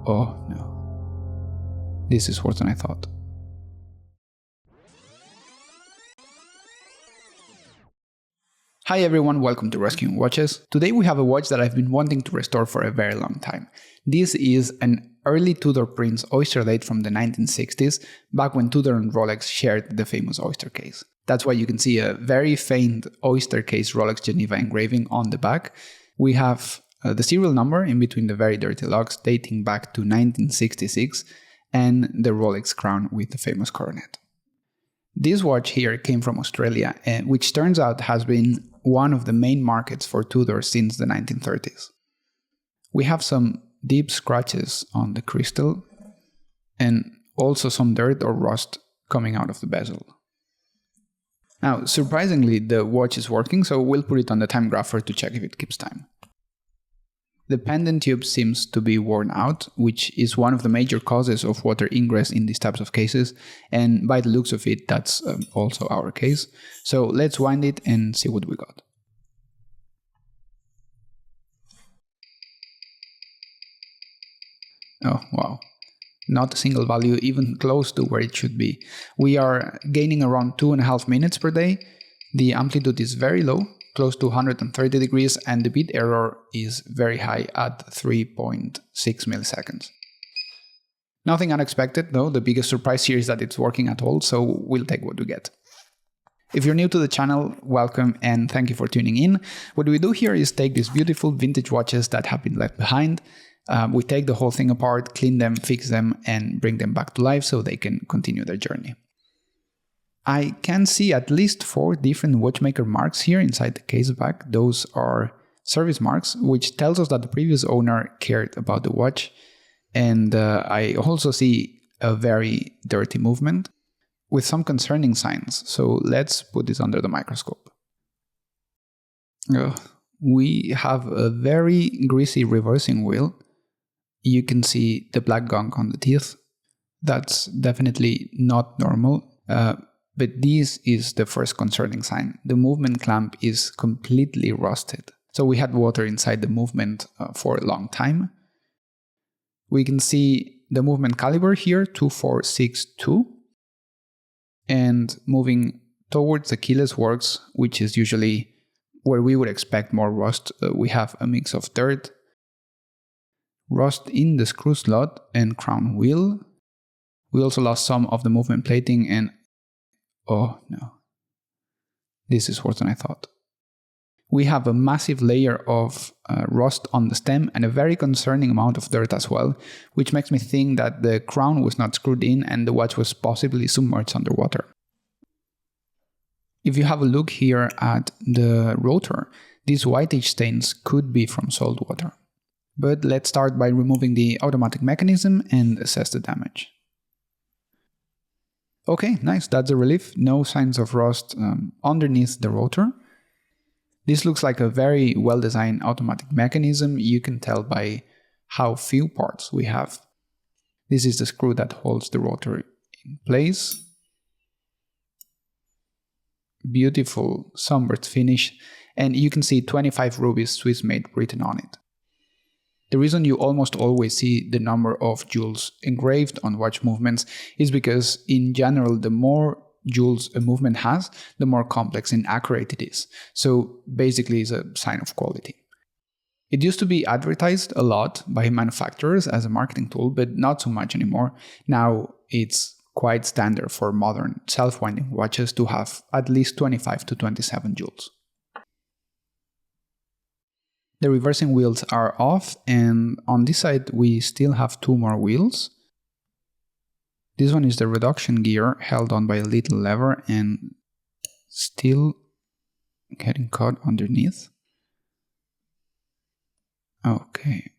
Oh no. This is worse than I thought. Hi everyone, welcome to Rescuing Watches. Today we have a watch that I've been wanting to restore for a very long time. This is an early Tudor Prince Oysterdate from the 1960s, back when Tudor and Rolex shared the famous oyster case. That's why you can see a very faint oyster case Rolex Geneva engraving on the back. We have the serial number in between the very dirty locks dating back to 1966 and the Rolex crown with the famous coronet. This watch here came from Australia, which turns out has been one of the main markets for Tudor since the 1930s. We have some deep scratches on the crystal and also some dirt or rust coming out of the bezel. Now, surprisingly, the watch is working, so we'll put it on the time grapher to check if it keeps time. The pendant tube seems to be worn out, which is one of the major causes of water ingress in these types of cases, and by the looks of it, that's also our case. So let's wind it and see what we got. Oh, wow. Not a single value even close to where it should be. We are gaining around 2.5 minutes per day. The amplitude is very low, close to 130 degrees, and the bit error is very high at 3.6 milliseconds. Nothing unexpected though, the biggest surprise here is that it's working at all, so we'll take what we get. If you're new to the channel, welcome and thank you for tuning in. What we do here is take these beautiful vintage watches that have been left behind. We take the whole thing apart, clean them, fix them, and bring them back to life so they can continue their journey. I can see at least 4 different watchmaker marks here inside the case back. Those are service marks, which tells us that the previous owner cared about the watch. And I also see a very dirty movement with some concerning signs. So let's put this under the microscope. We have a very greasy reversing wheel. You can see the black gunk on the teeth. That's definitely not normal. But this is the first concerning sign. The movement clamp is completely rusted. So we had water inside the movement for a long time. We can see the movement caliber here, 2462. And moving towards the keyless works, which is usually where we would expect more rust, we have a mix of dirt, rust in the screw slot and crown wheel. We also lost some of the movement plating and oh no, this is worse than I thought. We have a massive layer of rust on the stem and a very concerning amount of dirt as well, which makes me think that the crown was not screwed in and the watch was possibly submerged underwater. If you have a look here at the rotor, these whitish stains could be from salt water. But let's start by removing the automatic mechanism and assess the damage. Okay, nice, that's a relief. No signs of rust underneath the rotor. This looks like a very well-designed automatic mechanism. You can tell by how few parts we have. This is the screw that holds the rotor in place. Beautiful sunburst finish, and you can see 25 rubies Swiss made written on it. The reason you almost always see the number of jewels engraved on watch movements is because, in general, the more jewels a movement has, the more complex and accurate it is. So basically it's a sign of quality. It used to be advertised a lot by manufacturers as a marketing tool, but not so much anymore. Now it's quite standard for modern self-winding watches to have at least 25 to 27 jewels. The reversing wheels are off, and on this side we still have 2 more wheels. This one is the reduction gear held on by a little lever and still getting caught underneath. Okay.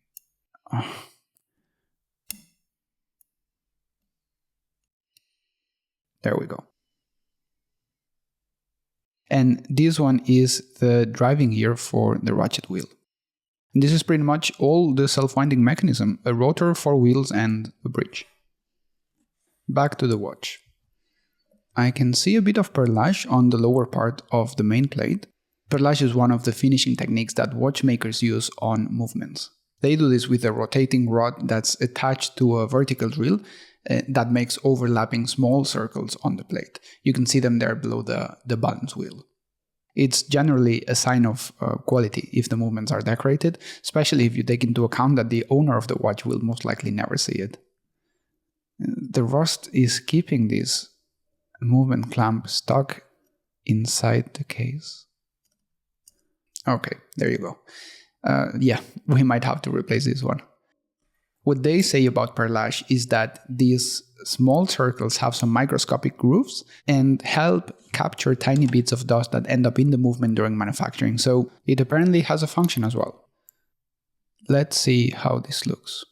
There we go. And this one is the driving gear for the ratchet wheel. And this is pretty much all the self-winding mechanism, a rotor, 4 wheels and a bridge. Back to the watch. I can see a bit of perlage on the lower part of the main plate. Perlage is one of the finishing techniques that watchmakers use on movements. They do this with a rotating rod that's attached to a vertical drill that makes overlapping small circles on the plate. You can see them there below the balance wheel. It's generally a sign of quality if the movements are decorated, especially if you take into account that the owner of the watch will most likely never see it. The rust is keeping this movement clamp stuck inside the case. Okay, there you go. Yeah, we might have to replace this one. What they say about perlage is that these small circles have some microscopic grooves and help capture tiny bits of dust that end up in the movement during manufacturing, so it apparently has a function as well. Let's see how this looks.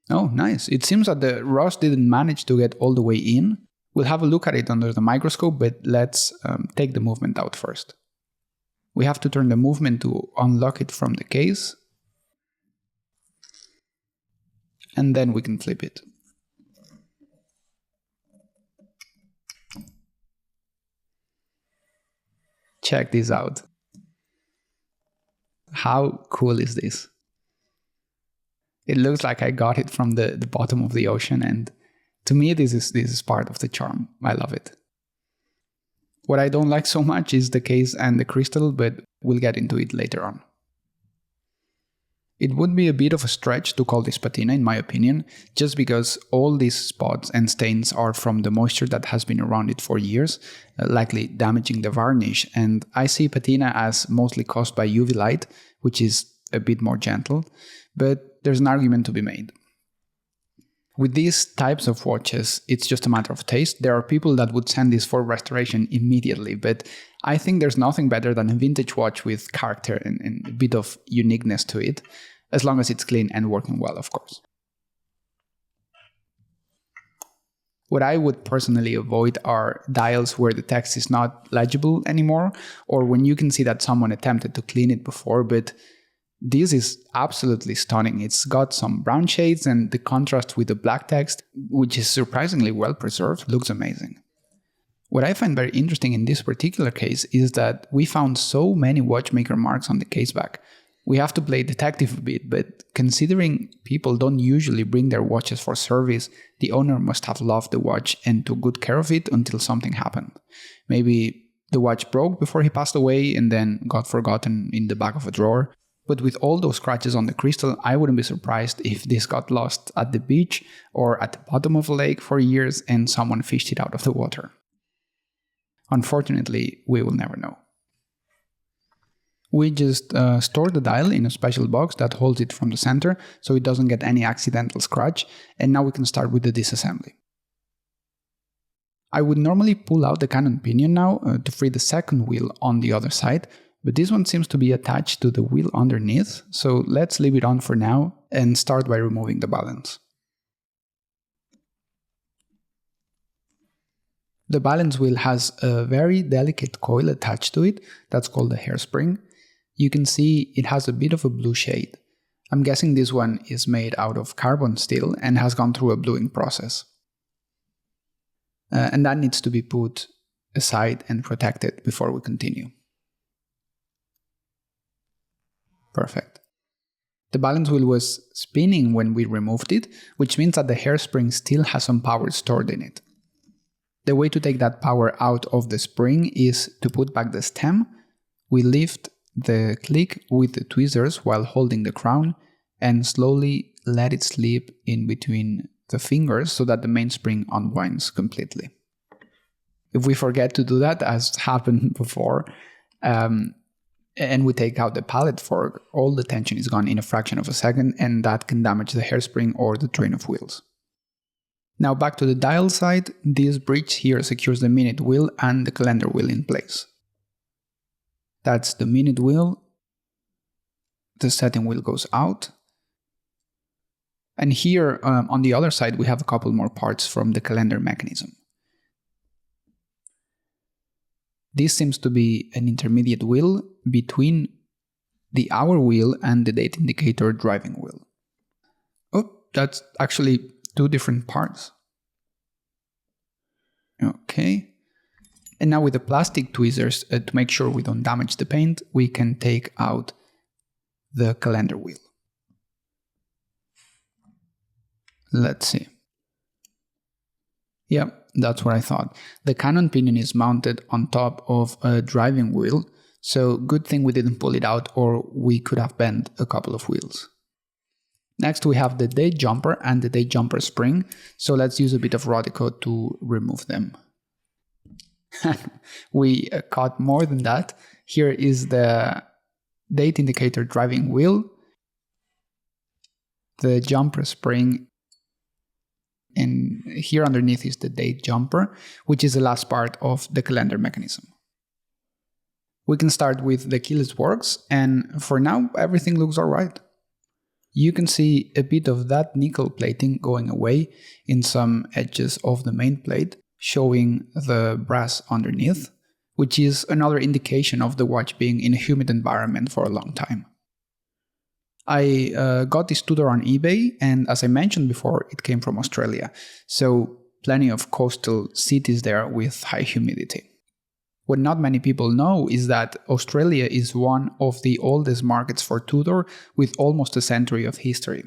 Oh, nice. It seems that the rust didn't manage to get all the way in. We'll have a look at it under the microscope, but let's take the movement out first. We have to turn the movement to unlock it from the case, and then we can flip it. Check this out. How cool is this? It looks like I got it from the bottom of the ocean, and to me this is part of the charm. I love it. What I don't like so much is the case and the crystal, but we'll get into it later on. It would be a bit of a stretch to call this patina, in my opinion, just because all these spots and stains are from the moisture that has been around it for years, likely damaging the varnish, and I see patina as mostly caused by UV light, which is a bit more gentle, but there's an argument to be made. With these types of watches, it's just a matter of taste. There are people that would send this for restoration immediately, but I think there's nothing better than a vintage watch with character and a bit of uniqueness to it, as long as it's clean and working well, of course. What I would personally avoid are dials where the text is not legible anymore, or when you can see that someone attempted to clean it before, but this is absolutely stunning. It's got some brown shades, and the contrast with the black text, which is surprisingly well preserved, looks amazing. What I find very interesting in this particular case is that we found so many watchmaker marks on the case back. We have to play detective a bit, but considering people don't usually bring their watches for service, the owner must have loved the watch and took good care of it until something happened. Maybe the watch broke before he passed away and then got forgotten in the back of a drawer. But with all those scratches on the crystal, I wouldn't be surprised if this got lost at the beach or at the bottom of a lake for years and someone fished it out of the water. Unfortunately, we will never know. We just store the dial in a special box that holds it from the center so it doesn't get any accidental scratch, and now we can start with the disassembly. I would normally pull out the cannon pinion now to free the second wheel on the other side, but this one seems to be attached to the wheel underneath, so let's leave it on for now and start by removing the balance. The balance wheel has a very delicate coil attached to it that's called a hairspring. You can see it has a bit of a blue shade. I'm guessing this one is made out of carbon steel and has gone through a bluing process. And that needs to be put aside and protected before we continue. Perfect. The balance wheel was spinning when we removed it, which means that the hairspring still has some power stored in it. The way to take that power out of the spring is to put back the stem. We lift the click with the tweezers while holding the crown and slowly let it slip in between the fingers so that the mainspring unwinds completely. If we forget to do that, as happened before, and we take out the pallet fork, all the tension is gone in a fraction of a second, and that can damage the hairspring or the train of wheels. Now back to the dial side, this bridge here secures the minute wheel and the calendar wheel in place. That's the minute wheel, the setting wheel goes out, and here on the other side we have a couple more parts from the calendar mechanism. This seems to be an intermediate wheel between the hour wheel and the date indicator driving wheel. Oh, that's actually two different parts. Okay. And now with the plastic tweezers, to make sure we don't damage the paint, we can take out the calendar wheel. Let's see. Yeah, that's what I thought. The cannon pinion is mounted on top of a driving wheel, so good thing we didn't pull it out or we could have bent a couple of wheels. Next we have the date jumper and the date jumper spring, so let's use a bit of Rodico to remove them. We caught more than that. Here is the date indicator driving wheel, the jumper spring, and here underneath is the date jumper, which is the last part of the calendar mechanism. We can start with the keyless works, and for now everything looks alright. You can see a bit of that nickel plating going away in some edges of the main plate, showing the brass underneath, which is another indication of the watch being in a humid environment for a long time. I got this Tudor on eBay, and as I mentioned before, it came from Australia, so plenty of coastal cities there with high humidity. What not many people know is that Australia is one of the oldest markets for Tudor with almost a century of history.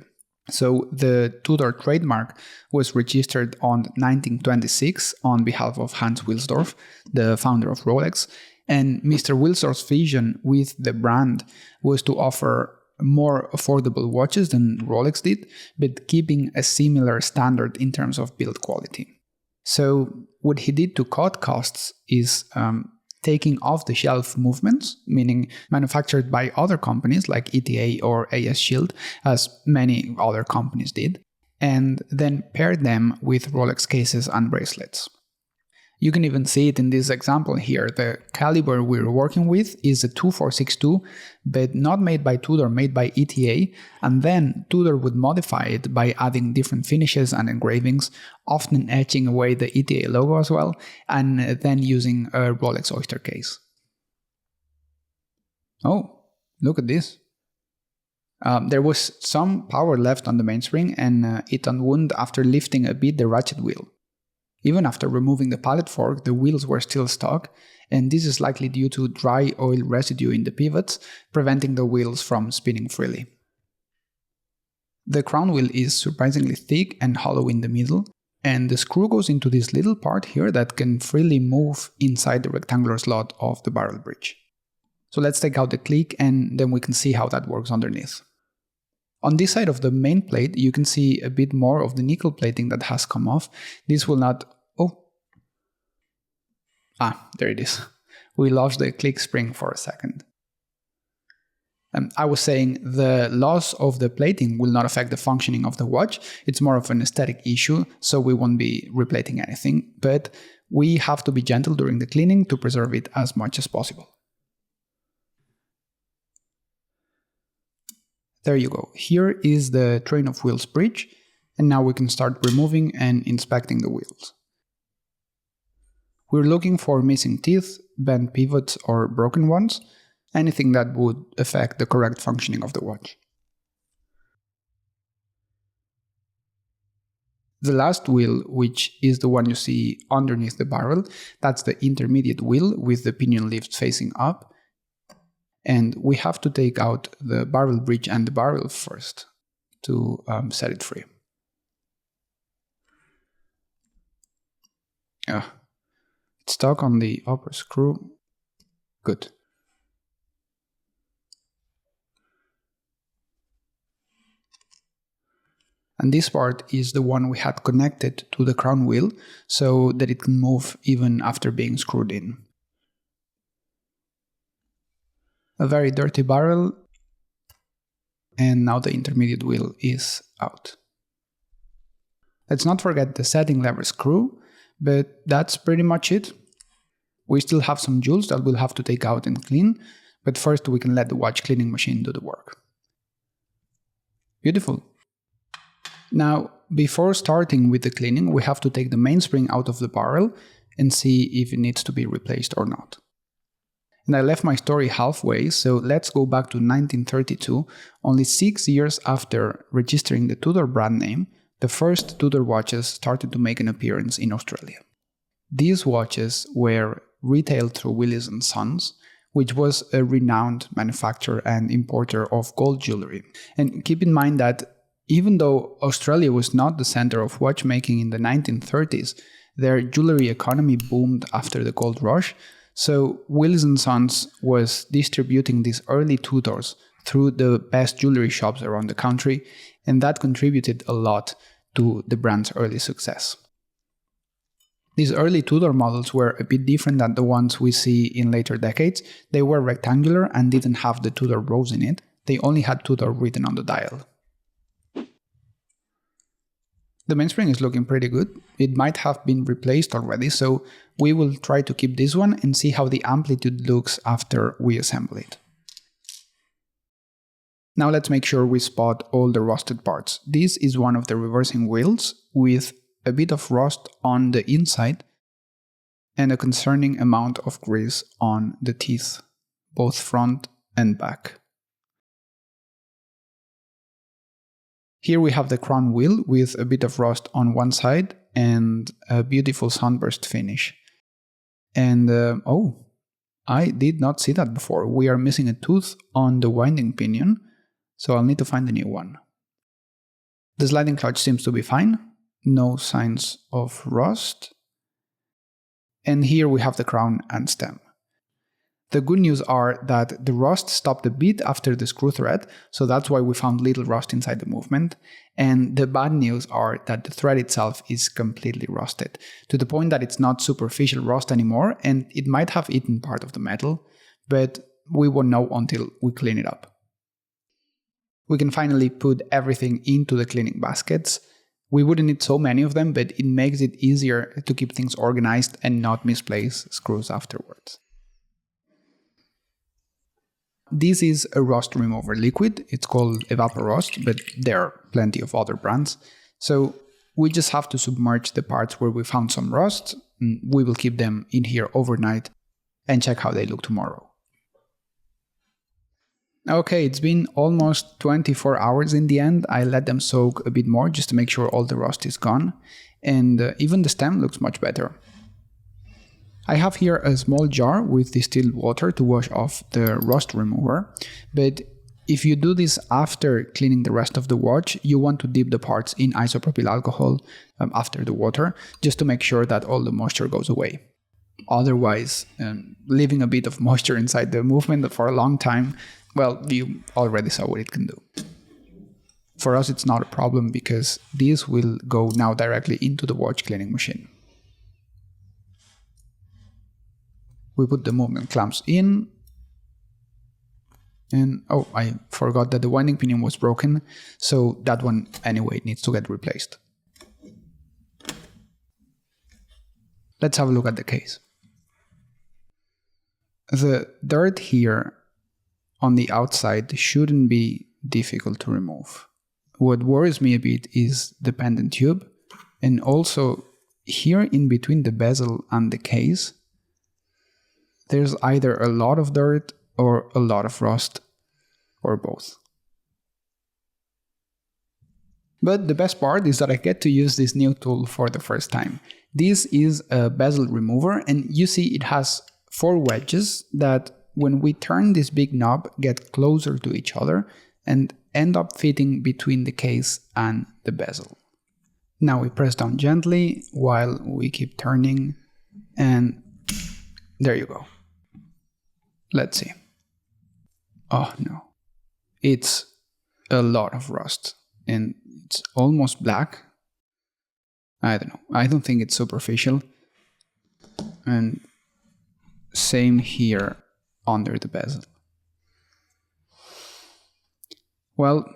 So the Tudor trademark was registered on 1926 on behalf of Hans Wilsdorf, the founder of Rolex, and Mr. Wilsdorf's vision with the brand was to offer more affordable watches than Rolex did, but keeping a similar standard in terms of build quality. So what he did to cut costs is taking off-the-shelf movements, meaning manufactured by other companies like ETA or AS Shield, as many other companies did, and then paired them with Rolex cases and bracelets. You can even see it in this example here. The caliber we're working with is a 2462, but not made by Tudor, made by ETA, and then Tudor would modify it by adding different finishes and engravings, often etching away the ETA logo as well, and then using a Rolex Oyster case. Oh, look at this. There was some power left on the mainspring, and it unwound after lifting a bit the ratchet wheel. Even after removing the pallet fork, the wheels were still stuck, and this is likely due to dry oil residue in the pivots, preventing the wheels from spinning freely. The crown wheel is surprisingly thick and hollow in the middle, and the screw goes into this little part here that can freely move inside the rectangular slot of the barrel bridge. So let's take out the click and then we can see how that works underneath. On this side of the main plate, you can see a bit more of the nickel plating that has come off. This will not... there it is. We lost the click spring for a second. I was saying the loss of the plating will not affect the functioning of the watch. It's more of an aesthetic issue, so we won't be replating anything. But we have to be gentle during the cleaning to preserve it as much as possible. There you go. Here is the train of wheels bridge, and now we can start removing and inspecting the wheels. We're looking for missing teeth, bent pivots or broken ones, anything that would affect the correct functioning of the watch. The last wheel, which is the one you see underneath the barrel, that's the intermediate wheel with the pinion lift facing up. And we have to take out the barrel bridge and the barrel first to set it free. It's stuck on the upper screw. Good. And this part is the one we had connected to the crown wheel so that it can move even after being screwed in. A very dirty barrel, and now the intermediate wheel is out. Let's not forget the setting lever screw, but that's pretty much it. We still have some jewels that we'll have to take out and clean, but first we can let the watch cleaning machine do the work. Beautiful. Now, before starting with the cleaning, we have to take the mainspring out of the barrel and see if it needs to be replaced or not. And I left my story halfway, so let's go back to 1932, only 6 years after registering the Tudor brand name, the first Tudor watches started to make an appearance in Australia. These watches were retailed through Willis & Sons, which was a renowned manufacturer and importer of gold jewelry. And keep in mind that Even though Australia was not the center of watchmaking in the 1930s, their jewelry economy boomed after the gold rush, so Wills & Sons was distributing these early Tudors through the best jewelry shops around the country, and that contributed a lot to the brand's early success. These early Tudor models were a bit different than the ones we see in later decades. They were rectangular and didn't have the Tudor rose in it. They only had Tudor written on the dial. The mainspring is looking pretty good. It might have been replaced already, so we will try to keep this one and see how the amplitude looks after we assemble it. Now let's make sure we spot all the rusted parts. This is one of the reversing wheels with a bit of rust on the inside and a concerning amount of grease on the teeth, both front and back. Here we have the crown wheel with a bit of rust on one side and a beautiful sunburst finish. And oh, I did not see that before. We are missing a tooth on the winding pinion, so I'll need to find a new one. The sliding clutch seems to be fine, no signs of rust. And here we have the crown and stem. The good news are that the rust stopped a bit after the screw thread, so that's why we found little rust inside the movement. And the bad news are that the thread itself is completely rusted, to the point that it's not superficial rust anymore, and it might have eaten part of the metal, but we won't know until we clean it up. We can finally put everything into the cleaning baskets. We wouldn't need so many of them, but it makes it easier to keep things organized and not misplace screws afterwards. This is a rust remover liquid. It's called Evaporust, but there are plenty of other brands. So we just have to submerge the parts where we found some rust. We will keep them in here overnight and check how they look tomorrow. Okay, it's been almost 24 hours in the end. I let them soak a bit more just to make sure all the rust is gone. And even the stem looks much better. I have here a small jar with distilled water to wash off the rust remover, but if you do this after cleaning the rest of the watch, you want to dip the parts in isopropyl alcohol after the water, just to make sure that all the moisture goes away. Otherwise, leaving a bit of moisture inside the movement for a long time, well, you already saw what it can do. For us, it's not a problem because this will go now directly into the watch cleaning machine. We put the movement clamps in, and oh, I forgot that the winding pinion was broken, so that one anyway needs to get replaced. Let's have a look at the case. The dirt here on the outside shouldn't be difficult to remove. What worries me a bit is the pendant tube, and also here in between the bezel and the case, there's either a lot of dirt or a lot of rust, or both. But the best part is that I get to use this new tool for the first time. This is a bezel remover, and you see it has 4 wedges that when we turn this big knob get closer to each other and end up fitting between the case and the bezel. Now we press down gently while we keep turning, and there you go. Let's see. Oh no, it's a lot of rust and it's almost black. I don't know, I don't think it's superficial. And same here under the bezel. Well,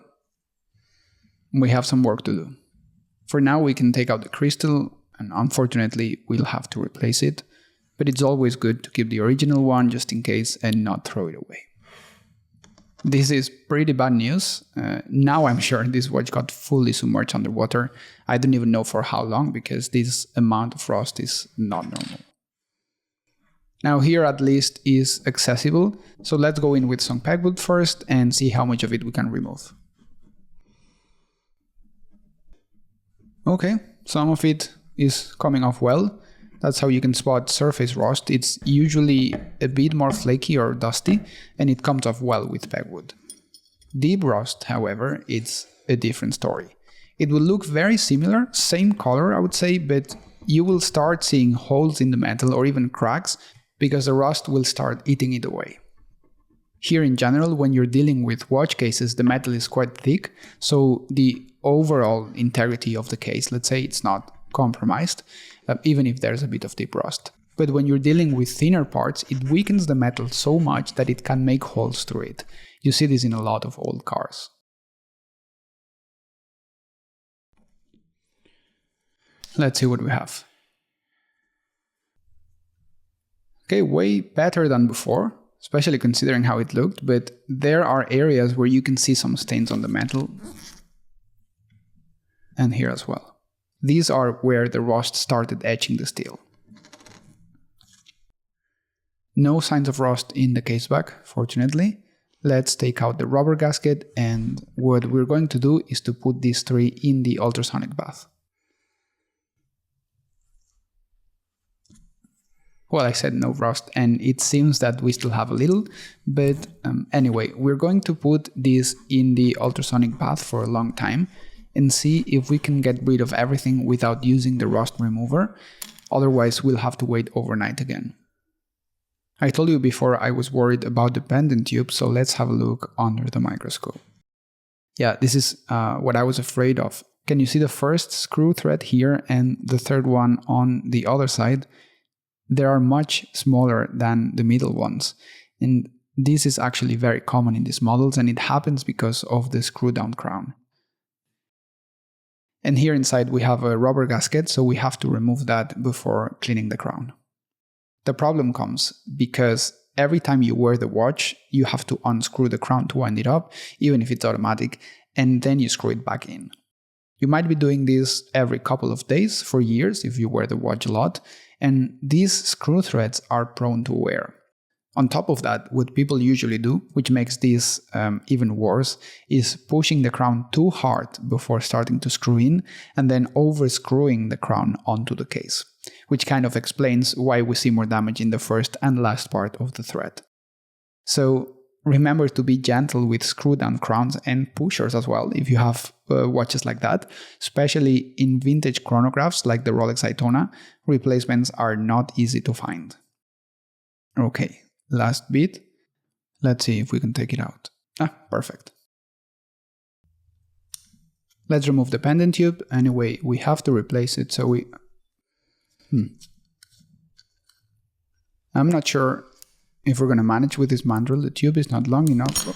we have some work to do. For now we can take out the crystal, and unfortunately we'll have to replace it. But it's always good to keep the original one just in case and not throw it away. This is pretty bad news. Now I'm sure this watch got fully submerged underwater. I don't even know for how long because this amount of rust is not normal. Now here at least is accessible, so let's go in with some pegwood first and see how much of it we can remove. Okay, some of it is coming off well. That's how you can spot surface rust. It's usually a bit more flaky or dusty, and it comes off well with pegwood. Deep rust, however, it's a different story. It will look very similar, same color I would say, but you will start seeing holes in the metal or even cracks because the rust will start eating it away. Here in general, when you're dealing with watch cases, the metal is quite thick, so the overall integrity of the case, let's say, it's not compromised, even if there's a bit of deep rust. But when you're dealing with thinner parts, it weakens the metal so much that it can make holes through it. You see this in a lot of old cars. Let's see what we have. Okay, way better than before, especially considering how it looked, but there are areas where you can see some stains on the metal. And here as well. These are where the rust started etching the steel. No signs of rust in the caseback, fortunately. Let's take out the rubber gasket, and what we're going to do is to put these three in the ultrasonic bath. Well, I said no rust, and it seems that we still have a little, but anyway, we're going to put this in the ultrasonic bath for a long time and see if we can get rid of everything without using the rust remover. Otherwise, we'll have to wait overnight again. I told you before I was worried about the pendant tube, so let's have a look under the microscope. Yeah, this is what I was afraid of. Can you see the first screw thread here and the third one on the other side? They are much smaller than the middle ones. And this is actually very common in these models, and it happens because of the screw-down crown. And here inside we have a rubber gasket, so we have to remove that before cleaning the crown. The problem comes because every time you wear the watch, you have to unscrew the crown to wind it up, even if it's automatic, and then you screw it back in. You might be doing this every couple of days for years if you wear the watch a lot, and these screw threads are prone to wear. On top of that, what people usually do, which makes this even worse, is pushing the crown too hard before starting to screw in, and then over-screwing the crown onto the case, which kind of explains why we see more damage in the first and last part of the thread. So remember to be gentle with screw-down crowns and pushers as well if you have watches like that, especially in vintage chronographs like the Rolex Daytona. Replacements are not easy to find. Okay, last bit. Let's see if we can take it out. Perfect. Let's remove the pendant tube. Anyway, we have to replace it, so I'm not sure if we're going to manage with this mandrel. The tube is not long enough.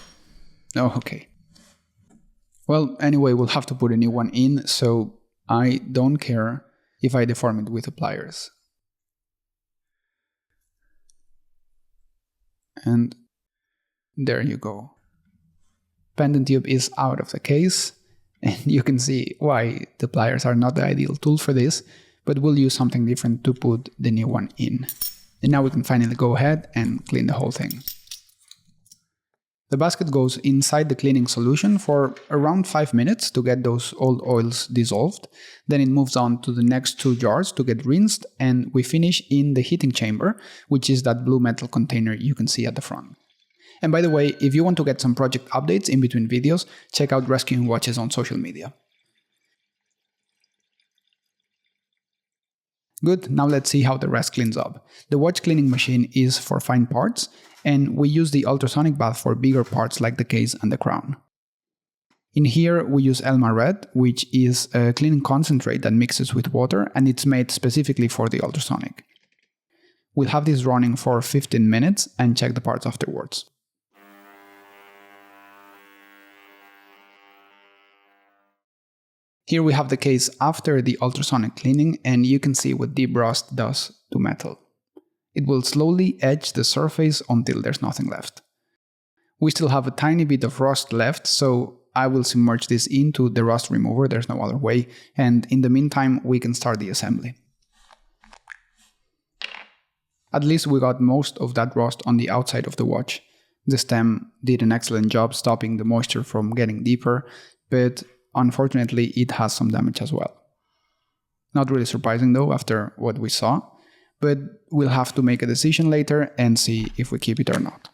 Oh, okay. Well, anyway, we'll have to put a new one in, so I don't care if I deform it with the pliers. And there you go. Pendant tube is out of the case, and you can see why the pliers are not the ideal tool for this, but we'll use something different to put the new one in. And now we can finally go ahead and clean the whole thing. The basket goes inside the cleaning solution for around 5 minutes to get those old oils dissolved. Then it moves on to the next 2 jars to get rinsed, and we finish in the heating chamber, which is that blue metal container you can see at the front. And by the way, if you want to get some project updates in between videos, check out Rescuing Watches on social media. Good, now let's see how the rest cleans up. The watch cleaning machine is for fine parts, and we use the ultrasonic bath for bigger parts like the case and the crown. In here we use Elma Red, which is a cleaning concentrate that mixes with water, and it's made specifically for the ultrasonic. We'll have this running for 15 minutes and check the parts afterwards. Here we have the case after the ultrasonic cleaning, and you can see what deep rust does to metal. It will slowly etch the surface until there's nothing left. We still have a tiny bit of rust left, so I will submerge this into the rust remover, there's no other way, and in the meantime we can start the assembly. At least we got most of that rust on the outside of the watch. The stem did an excellent job stopping the moisture from getting deeper, but unfortunately it has some damage as well. Not really surprising though after what we saw, but we'll have to make a decision later and see if we keep it or not.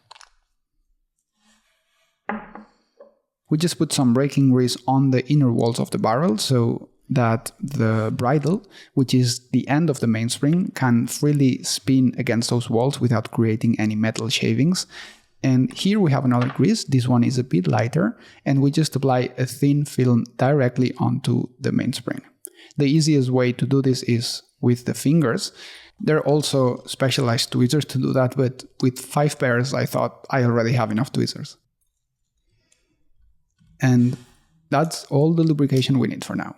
We just put some braking grease on the inner walls of the barrel so that the bridle, which is the end of the mainspring, can freely spin against those walls without creating any metal shavings. And here we have another grease. This one is a bit lighter, and we just apply a thin film directly onto the mainspring. The easiest way to do this is with the fingers. There are also specialized tweezers to do that, but with 5 pairs I thought I already have enough tweezers. And that's all the lubrication we need for now.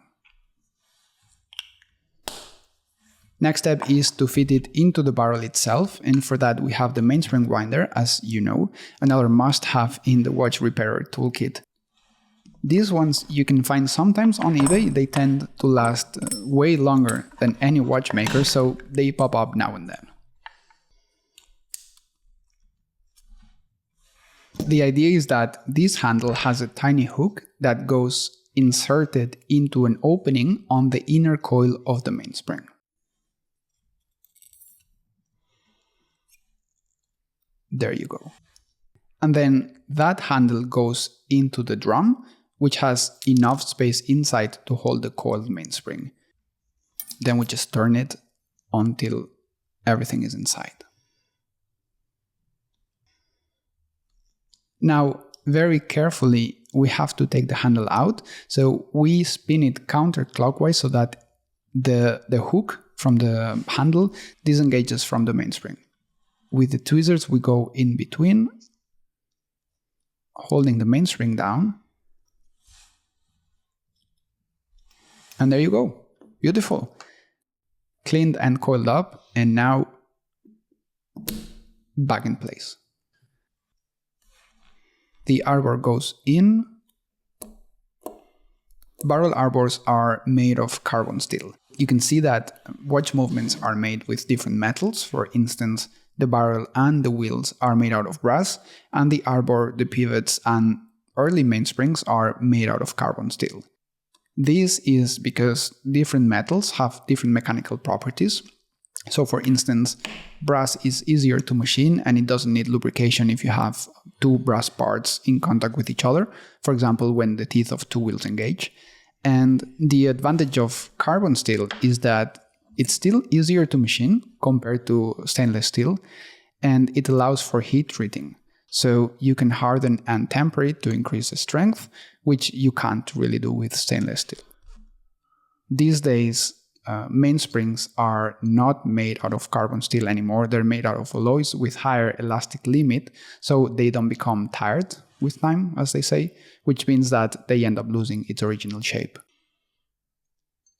Next step is to fit it into the barrel itself, and for that we have the mainspring winder, as you know, another must-have in the watch repairer toolkit. These ones you can find sometimes on eBay. They tend to last way longer than any watchmaker, so they pop up now and then. The idea is that this handle has a tiny hook that goes inserted into an opening on the inner coil of the mainspring. There you go. And then that handle goes into the drum, which has enough space inside to hold the coiled mainspring. Then we just turn it until everything is inside. Now, very carefully, we have to take the handle out. So we spin it counterclockwise so that the hook from the handle disengages from the mainspring. With the tweezers, we go in between, holding the mainspring down. And there you go. Beautiful. Cleaned and coiled up, and now back in place. The arbor goes in. Barrel arbors are made of carbon steel. You can see that watch movements are made with different metals. For instance, the barrel and the wheels are made out of brass, and the arbor, the pivots, and early mainsprings are made out of carbon steel. This is because different metals have different mechanical properties. So for instance, brass is easier to machine and it doesn't need lubrication if you have 2 brass parts in contact with each other, for example, when the teeth of 2 wheels engage. And the advantage of carbon steel is that it's still easier to machine compared to stainless steel, and it allows for heat treating. So you can harden and temper it to increase the strength, which you can't really do with stainless steel. These days, mainsprings are not made out of carbon steel anymore. They're made out of alloys with higher elastic limit, so they don't become tired with time, as they say, which means that they end up losing its original shape.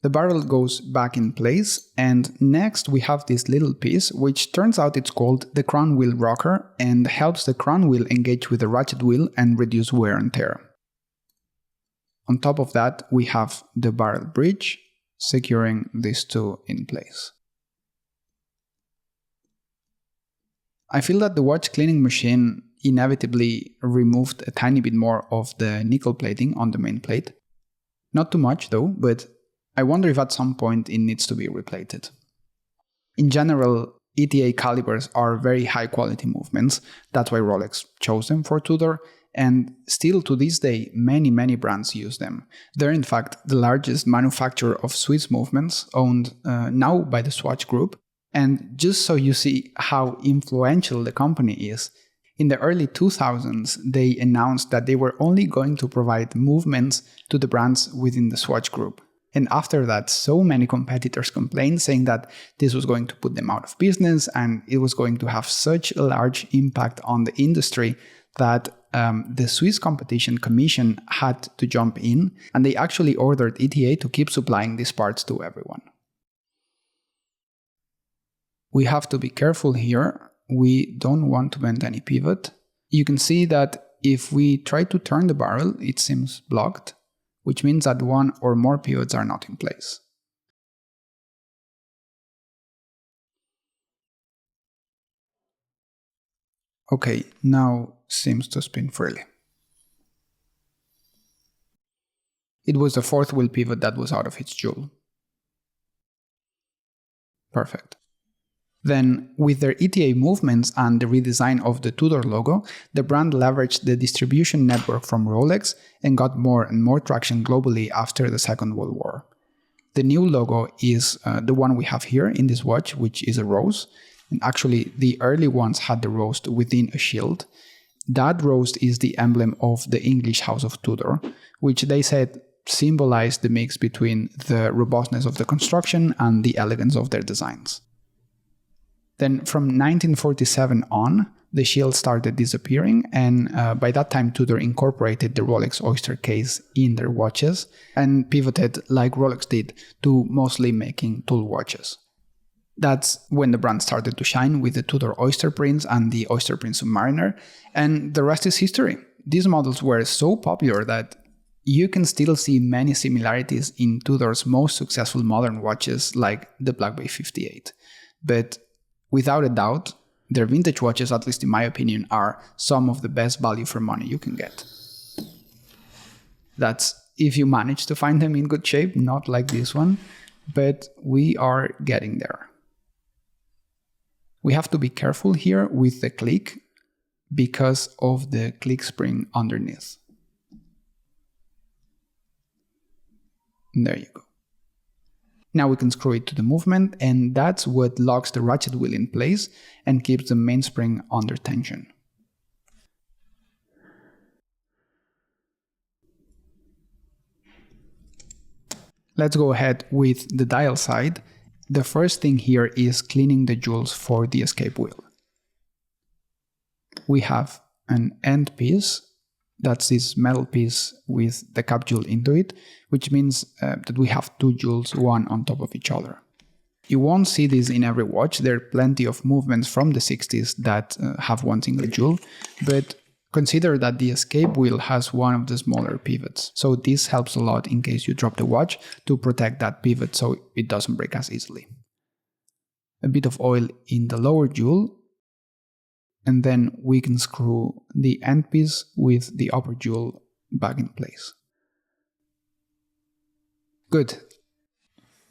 The barrel goes back in place, and next we have this little piece, which turns out it's called the crown wheel rocker and helps the crown wheel engage with the ratchet wheel and reduce wear and tear. On top of that, we have the barrel bridge, securing these two in place. I feel that the watch cleaning machine inevitably removed a tiny bit more of the nickel plating on the main plate. Not too much though, but I wonder if at some point it needs to be replated. In general, ETA calibers are very high quality movements. That's why Rolex chose them for Tudor, and still to this day many brands use them. They're in fact the largest manufacturer of Swiss movements, owned now by the Swatch Group. And just so you see how influential the company is, in the early 2000s they announced that they were only going to provide movements to the brands within the Swatch Group. And after that, so many competitors complained, saying that this was going to put them out of business and it was going to have such a large impact on the industry that the Swiss Competition Commission had to jump in, and they actually ordered ETA to keep supplying these parts to everyone. We have to be careful here. We don't want to bend any pivot. You can see that if we try to turn the barrel, it seems blocked, which means that one or more pivots are not in place. Okay, now seems to spin freely. It was the fourth wheel pivot that was out of its jewel. Perfect. Then, with their ETA movements and the redesign of the Tudor logo, the brand leveraged the distribution network from Rolex and got more and more traction globally after the Second World War. The new logo is the one we have here in this watch, which is a rose. And actually, the early ones had the rose within a shield. That rose is the emblem of the English House of Tudor, which they said symbolized the mix between the robustness of the construction and the elegance of their designs. Then from 1947 on, the shield started disappearing, and by that time Tudor incorporated the Rolex Oyster case in their watches and pivoted, like Rolex did, to mostly making tool watches. That's when the brand started to shine with the Tudor Oyster Prince and the Oyster Prince Submariner, and the rest is history. These models were so popular that you can still see many similarities in Tudor's most successful modern watches like the Black Bay 58. But without a doubt, their vintage watches, at least in my opinion, are some of the best value for money you can get. That's if you manage to find them in good shape, not like this one, but we are getting there. We have to be careful here with the click because of the click spring underneath. There you go. Now we can screw it to the movement, and that's what locks the ratchet wheel in place and keeps the mainspring under tension. Let's go ahead with the dial side. The first thing here is cleaning the jewels for the escape wheel. We have an end piece. That's this metal piece with the cap jewel into it, which means that we have two jewels, one on top of each other. You won't see this in every watch. There are plenty of movements from the 60s that have one single jewel, but consider that the escape wheel has one of the smaller pivots. So this helps a lot in case you drop the watch to protect that pivot so it doesn't break as easily. A bit of oil in the lower jewel, and then we can screw the end piece with the upper jewel back in place. Good.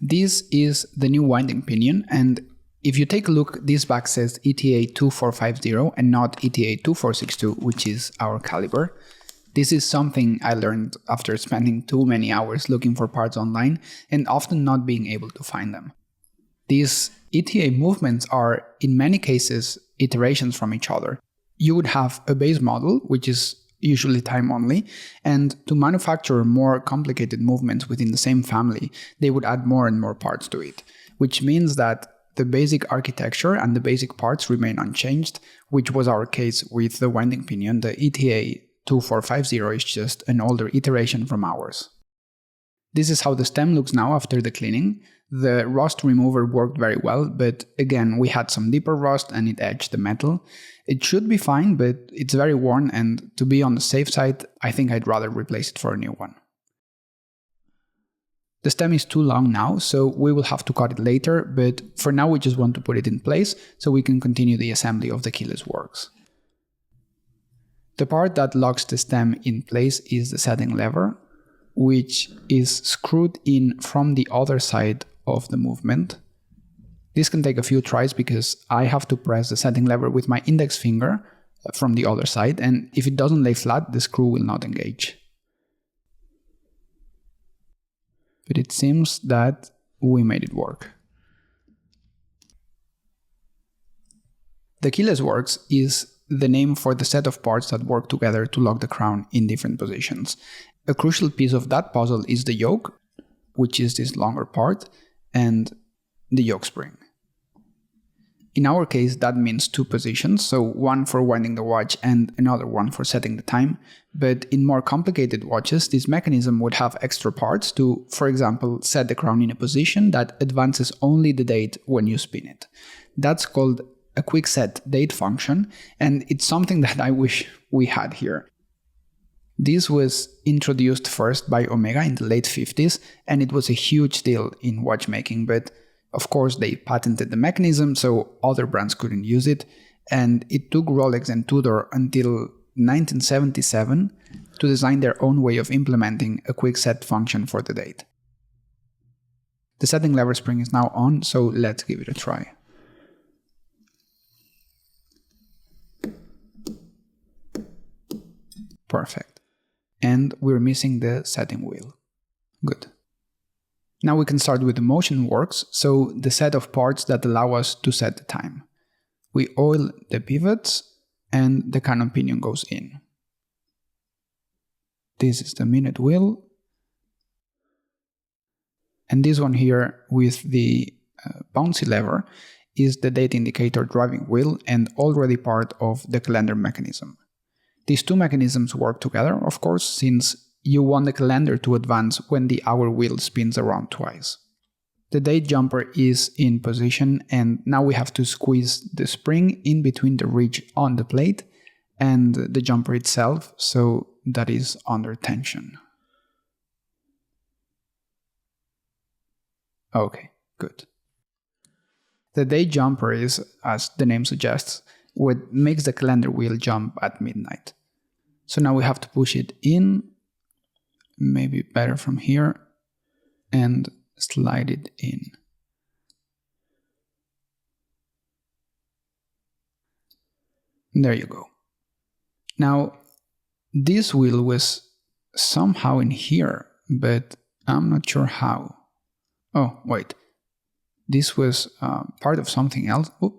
This is the new winding pinion, and if you take a look, this back says ETA 2450 and not ETA 2462, which is our caliber. This is something I learned after spending too many hours looking for parts online and often not being able to find them. These ETA movements are, in many cases, iterations from each other. You would have a base model, which is usually time only, and to manufacture more complicated movements within the same family, they would add more and more parts to it, which means that the basic architecture and the basic parts remain unchanged, which was our case with the winding pinion. The ETA 2450 is just an older iteration from ours. This is how the stem looks now after the cleaning. The rust remover worked very well, but again, we had some deeper rust and it edged the metal. It should be fine, but it's very worn, and to be on the safe side, I think I'd rather replace it for a new one. The stem is too long now, so we will have to cut it later, but for now we just want to put it in place so we can continue the assembly of the keyless works. The part that locks the stem in place is the setting lever, which is screwed in from the other side of the movement. This can take a few tries because I have to press the setting lever with my index finger from the other side, and if it doesn't lay flat, the screw will not engage. But it seems that we made it work. The keyless works is the name for the set of parts that work together to lock the crown in different positions. A crucial piece of that puzzle is the yoke, which is this longer part, and the yoke spring. In our case, that means two positions, so one for winding the watch and another one for setting the time. But in more complicated watches, this mechanism would have extra parts to, for example, set the crown in a position that advances only the date when you spin it. That's called a quick set date function, and it's something that I wish we had here. This was introduced first by Omega in the late 50s, and it was a huge deal in watchmaking, but of course they patented the mechanism so other brands couldn't use it, and it took Rolex and Tudor until 1977 to design their own way of implementing a quick set function for the date. The setting lever spring is now on, so let's give it a try. Perfect. And we're missing the setting wheel. Good. Now we can start with the motion works, so the set of parts that allow us to set the time. We oil the pivots and the cannon pinion goes in. This is the minute wheel. And this one here with the bouncy lever is the date indicator driving wheel and already part of the calendar mechanism. These two mechanisms work together, of course, since you want the calendar to advance when the hour wheel spins around twice. The date jumper is in position, and now we have to squeeze the spring in between the ridge on the plate and the jumper itself, so that is under tension. Okay, good. The date jumper is, as the name suggests, what makes the calendar wheel jump at midnight. So now we have to push it in, maybe better from here, and slide it in. There you go. Now, this wheel was somehow in here, but I'm not sure how. Oh, wait. This was part of something else. Oop.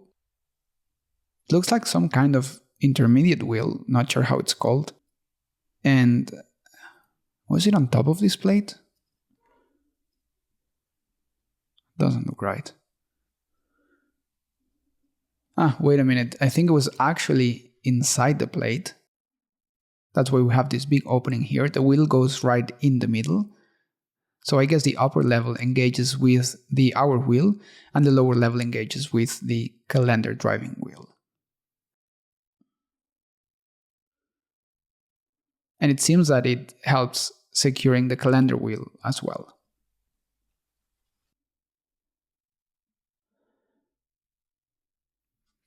It looks like some kind of intermediate wheel, not sure how it's called. And was it on top of this plate? Doesn't look right. Ah, wait a minute. I think it was actually inside the plate. That's why we have this big opening here. The wheel goes right in the middle. So I guess the upper level engages with the hour wheel and the lower level engages with the calendar driving wheel. And it seems that it helps securing the calendar wheel as well.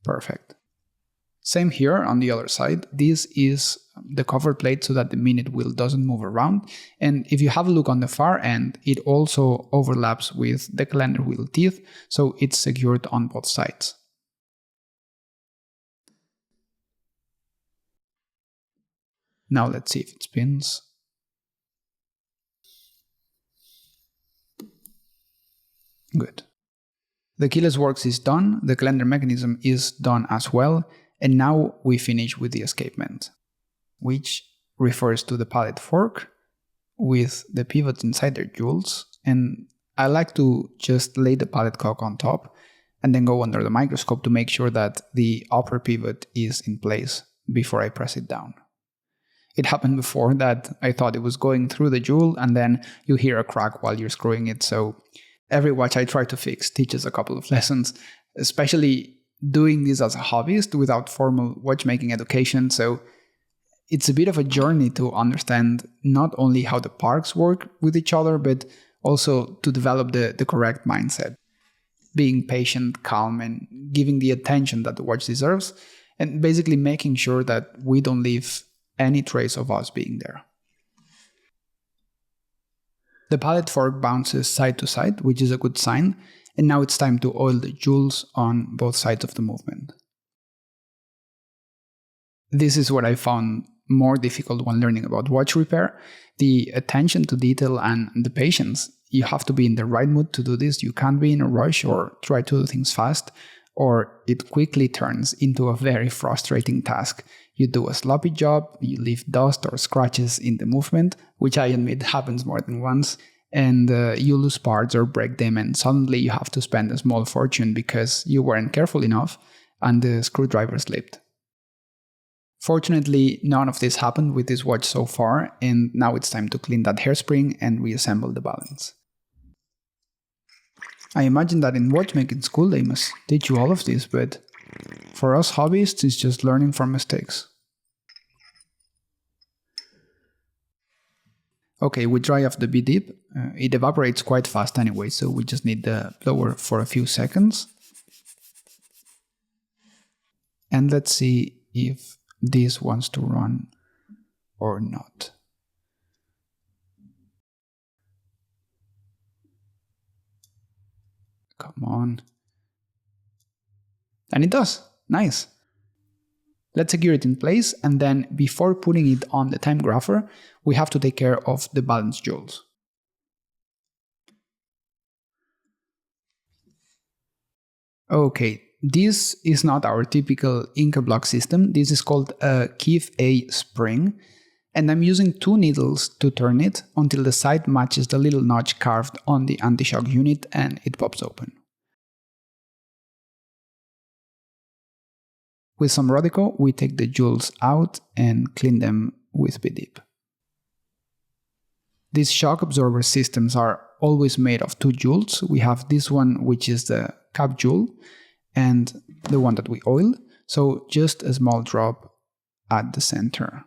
Perfect. Same here on the other side. This is the cover plate so that the minute wheel doesn't move around. And if you have a look on the far end, it also overlaps with the calendar wheel teeth, so it's secured on both sides. Now let's see if it spins. Good. The keyless works is done, the calendar mechanism is done as well, and now we finish with the escapement, which refers to the pallet fork with the pivots inside their jewels. And I like to just lay the pallet cock on top and then go under the microscope to make sure that the upper pivot is in place before I press it down. It happened before that I thought it was going through the jewel and then you hear a crack while you're screwing it, so every watch I try to fix teaches a couple of lessons, especially doing this as a hobbyist without formal watchmaking education, so it's a bit of a journey to understand not only how the parts work with each other, but also to develop the correct mindset. Being patient, calm, and giving the attention that the watch deserves, and basically making sure that we don't leave any trace of us being there. The pallet fork bounces side to side, which is a good sign, and now it's time to oil the jewels on both sides of the movement. This is what I found more difficult when learning about watch repair: the attention to detail and the patience. You have to be in the right mood to do this. You can't be in a rush or try to do things fast, or it quickly turns into a very frustrating task. You do a sloppy job, you leave dust or scratches in the movement, which I admit happens more than once, and you lose parts or break them, and suddenly you have to spend a small fortune because you weren't careful enough and the screwdriver slipped. Fortunately, none of this happened with this watch so far, and now it's time to clean that hairspring and reassemble the balance. I imagine that in watchmaking school they must teach you all of this, but for us hobbyists it's just learning from mistakes. Okay, we dry off the B-dip. It evaporates quite fast anyway, so we just need the blower for a few seconds. And let's see if this wants to run or not. Come on. And it does. Nice. Let's secure it in place, and then before putting it on the time grapher, we have to take care of the balance joules. Okay, this is not our typical Inca block system. This is called a Keef A spring, and I'm using 2 needles to turn it until the side matches the little notch carved on the anti-shock unit and it pops open. With some Rodico, we take the joules out and clean them with B-dip. These shock absorber systems are always made of 2 joules. We have this one, which is the cap joule, and the one that we oil, so just a small drop at the center.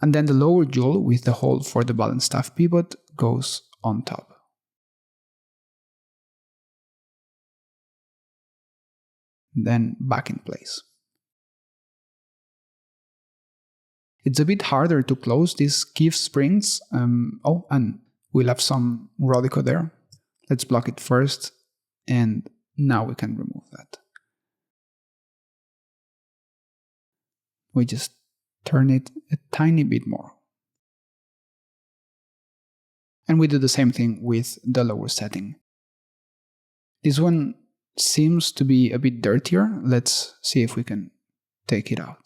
And then the lower joule with the hole for the balance staff pivot goes on top. Then back in place. It's a bit harder to close these Keef springs. Oh, and we'll have some Rodico there. Let's block it first, and now we can remove that. We just turn it a tiny bit more. And we do the same thing with the lower setting. This one seems to be a bit dirtier. Let's see if we can take it out.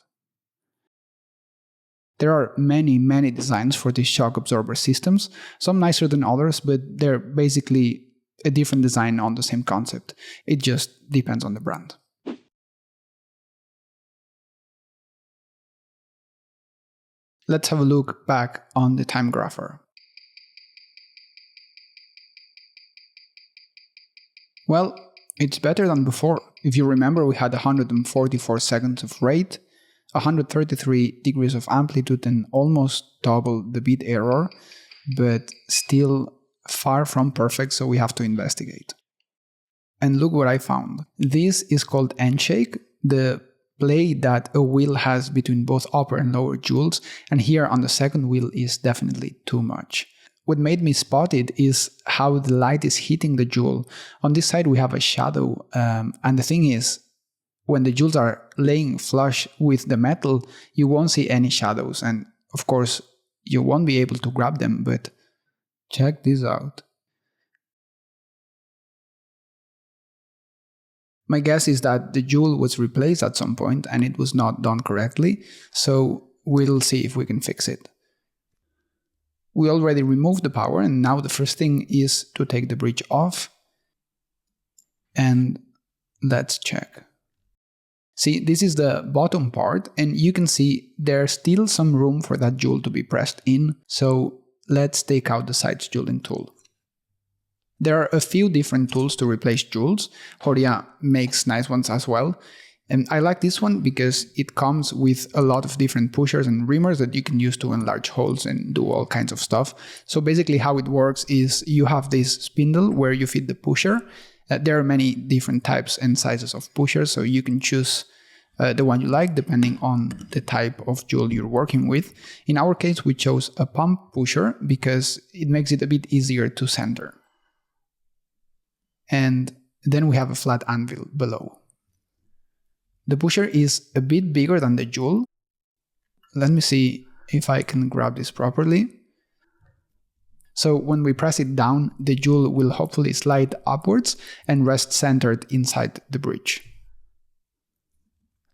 There are many designs for these shock absorber systems, some nicer than others, but they're basically a different design on the same concept. It just depends on the brand. Let's have a look back on the time grapher. Well, it's better than before. If you remember, we had 144 seconds of rate, 133 degrees of amplitude, and almost double the bit error, but still far from perfect, so we have to investigate. And look what I found. This is called end shake, the play that a wheel has between both upper and lower joules, and here on the second wheel is definitely too much. What made me spot it is how the light is hitting the joule. On this side we have a shadow, and the thing is, when the joules are laying flush with the metal, you won't see any shadows, and of course you won't be able to grab them, but check this out. My guess is that the joule was replaced at some point and it was not done correctly, so we'll see if we can fix it. We already removed the power, and now the first thing is to take the bridge off, and let's check. See, this is the bottom part, and you can see there's still some room for that joule to be pressed in, so let's take out the side jouling tool. There are a few different tools to replace joules. Horia makes nice ones as well. And I like this one because it comes with a lot of different pushers and reamers that you can use to enlarge holes and do all kinds of stuff. So basically how it works is you have this spindle where you fit the pusher. There are many different types and sizes of pushers, so you can choose the one you like depending on the type of joule you're working with. In our case, we chose a pump pusher because it makes it a bit easier to center. And then we have a flat anvil below. The pusher is a bit bigger than the joule. Let me see if I can grab this properly. So when we press it down, the joule will hopefully slide upwards and rest centered inside the bridge.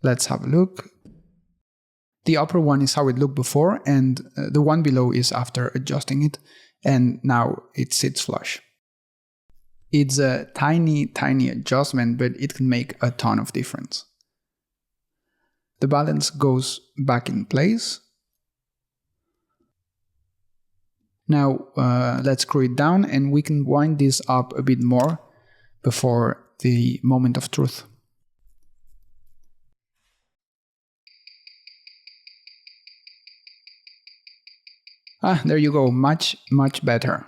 Let's have a look. The upper one is how it looked before, and the one below is after adjusting it, and now it sits flush. It's a tiny adjustment, but it can make a ton of difference. The balance goes back in place. Now let's screw it down, and we can wind this up a bit more before the moment of truth. There you go, much better.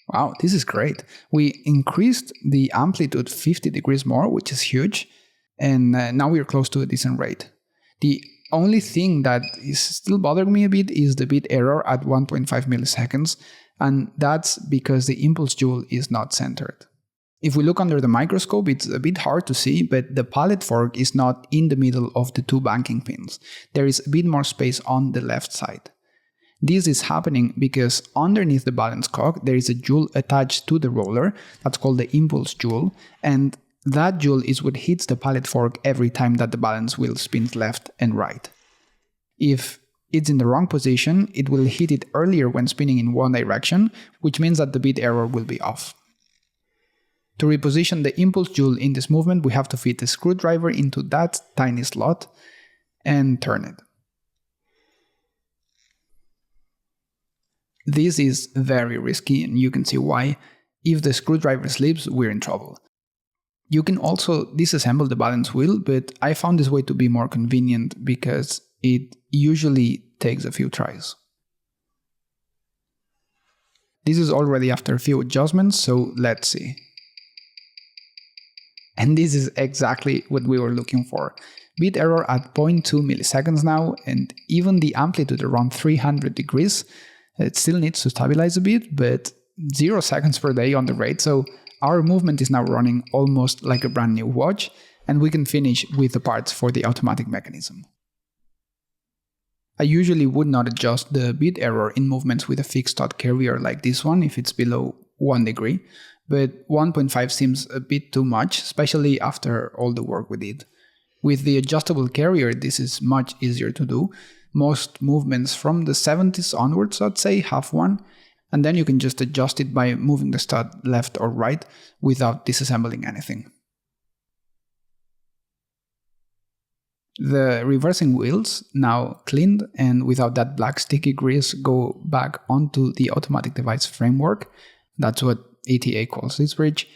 Wow, this is great. We increased the amplitude 50 degrees more, which is huge. And now we're close to a decent rate. The only thing that is still bothering me a bit is the bit error at 1.5 milliseconds, and that's because the impulse jewel is not centered. If we look under the microscope, it's a bit hard to see, but the pallet fork is not in the middle of the two banking pins. There is a bit more space on the left side. This is happening because underneath the balance cock there is a jewel attached to the roller, that's called the impulse jewel, and that jewel is what hits the pallet fork every time that the balance wheel spins left and right. If it's in the wrong position, it will hit it earlier when spinning in one direction, which means that the bit error will be off. To reposition the impulse jewel in this movement, we have to fit a screwdriver into that tiny slot and turn it. This is very risky, and you can see why. If the screwdriver slips, we're in trouble. You can also disassemble the balance wheel, but I found this way to be more convenient because it usually takes a few tries. This is already after a few adjustments, so let's see. And this is exactly what we were looking for. Bit error at 0.2 milliseconds now, and even the amplitude around 300 degrees. It still needs to stabilize a bit, but 0 seconds per day on the rate, so our movement is now running almost like a brand new watch, and we can finish with the parts for the automatic mechanism. I usually would not adjust the bit error in movements with a fixed dot carrier like this one if it's below 1 degree, but 1.5 seems a bit too much, especially after all the work we did. With the adjustable carrier, this is much easier to do. Most movements from the 70s onwards, I'd say, have one, and then you can just adjust it by moving the stud left or right without disassembling anything. The reversing wheels, now cleaned and without that black sticky grease, go back onto the automatic device framework. That's what ETA calls this bridge.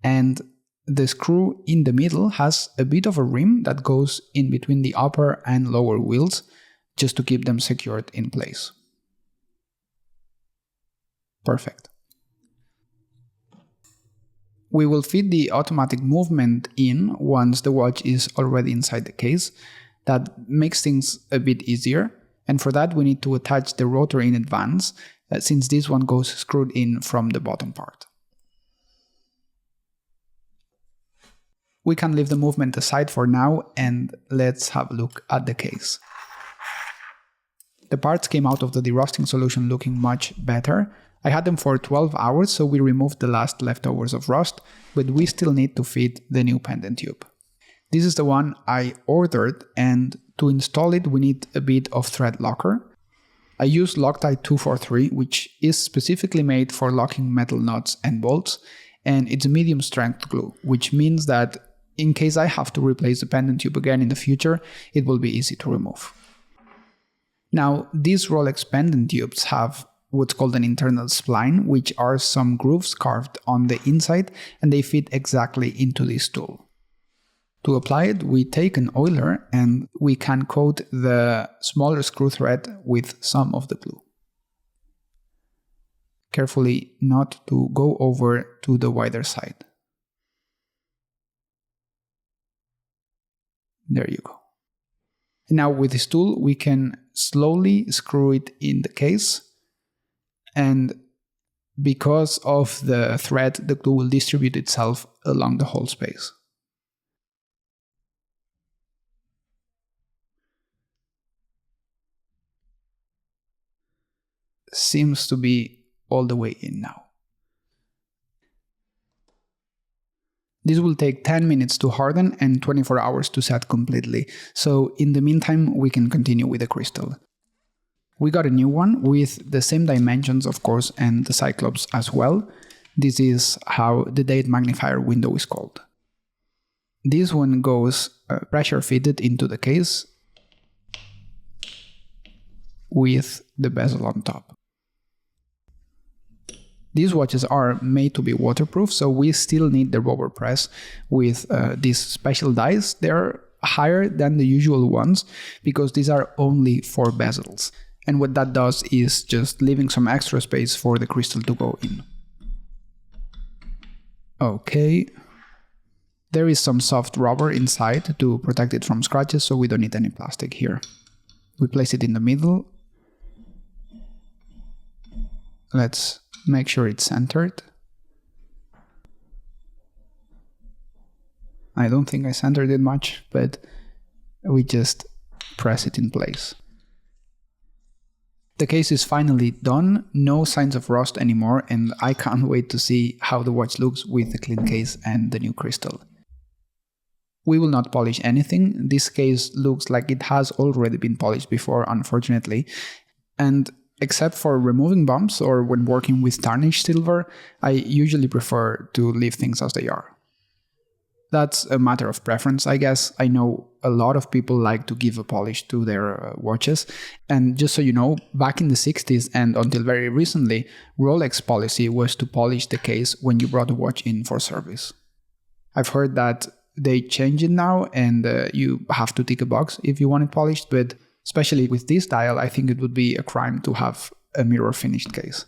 And the screw in the middle has a bit of a rim that goes in between the upper and lower wheels, just to keep them secured in place. Perfect. We will fit the automatic movement in once the watch is already inside the case. That makes things a bit easier, and for that we need to attach the rotor in advance, since this one goes screwed in from the bottom part. We can leave the movement aside for now, and let's have a look at the case. The parts came out of the derusting solution looking much better. I had them for 12 hours, so we removed the last leftovers of rust, but we still need to fit the new pendant tube. This is the one I ordered, and to install it we need a bit of thread locker. I use Loctite 243, which is specifically made for locking metal nuts and bolts, and it's a medium strength glue, which means that in case I have to replace the pendant tube again in the future, it will be easy to remove. Now, these Rolex pendant tubes have what's called an internal spline, which are some grooves carved on the inside, and they fit exactly into this tool. To apply it, we take an oiler and we can coat the smaller screw thread with some of the glue. Carefully not to go over to the wider side. There you go. Now with this tool we can slowly screw it in the case, and because of the thread, the glue will distribute itself along the whole space. Seems to be all the way in now. This will take 10 minutes to harden and 24 hours to set completely, so in the meantime we can continue with the crystal. We got a new one with the same dimensions, of course, and the Cyclops as well. This is how the date magnifier window is called. This one goes pressure fitted into the case with the bezel on top. These watches are made to be waterproof, so we still need the rubber press with these special dies. They're higher than the usual ones because these are only for bezels. And what that does is just leaving some extra space for the crystal to go in. Okay. There is some soft rubber inside to protect it from scratches, so we don't need any plastic here. We place it in the middle. Let's make sure it's centered. I don't think I centered it much, but we just press it in place. The case is finally done, no signs of rust anymore, and I can't wait to see how the watch looks with the clean case and the new crystal. We will not polish anything. This case looks like it has already been polished before, unfortunately, and except for removing bumps or when working with tarnished silver, I usually prefer to leave things as they are. That's a matter of preference, I guess. I know a lot of people like to give a polish to their watches. And just so you know, back in the 60s and until very recently, Rolex policy was to polish the case when you brought a watch in for service. I've heard that they change it now and you have to tick a box if you want it polished, but especially with this dial, I think it would be a crime to have a mirror finished case.